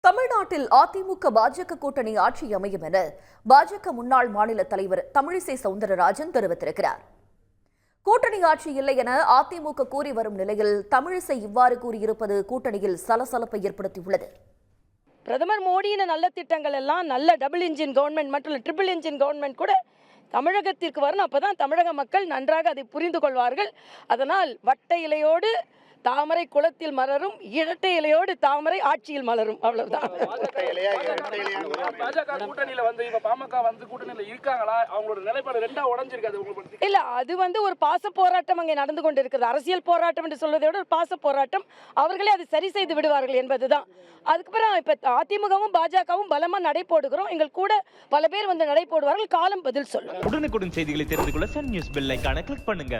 தமிழ்நாட்டில் அதிமுக பாஜக கூட்டணி ஆட்சி அமையும் என பாஜக முன்னாள் மாநில தலைவர் தமிழிசை சவுந்தரராஜன் தெரிவித்திருக்கிறார். கூட்டணி ஆட்சி இல்லை என அதிமுக கூறி வரும் நிலையில் தமிழிசை இவ்வாறு கூறியிருப்பது கூட்டணியில் சலசலப்பை ஏற்படுத்தியுள்ளது. பிரதமர் மோடியின் நல்ல திட்டங்கள் எல்லாம் நல்ல டபுள் இன்ஜின் கவர்மெண்ட் மற்றும் ட்ரிபிள் இன்ஜின் கவர்மெண்ட் கூட தமிழகத்திற்கு வரணும். அப்பதான் தமிழக மக்கள் நன்றாக அதை புரிந்து கொள்வார்கள். அதனால் வட்ட இலையோடு தாமரை குளத்தில் மலரும், இரட்டை இலையோடு தாமரை ஆட்சியில் மலரும். அவ்வளவுதான். இல்ல, அது ஒரு பாச போராட்டம் அங்கே நடந்து கொண்டிருக்கிறது. அரசியல் போராட்டம் என்று சொல்வதை விட ஒரு பாச போராட்டம். அவர்களே அதை சரி செய்து விடுவார்கள் என்பதுதான். அதுக்கப்புறம் இப்ப அதிமுகவும் பாஜகவும் பலமா நடை போடுகிறோம். எங்கள் கூட பல பேர் வந்து நடை போடுவார்கள். காலம் பதில் சொல்லும். உடனுக்குடன் செய்திகளை தெரிந்து கொள்ள சன் நியூஸ் பெல் ஐகானை கிளிக் பண்ணுங்க.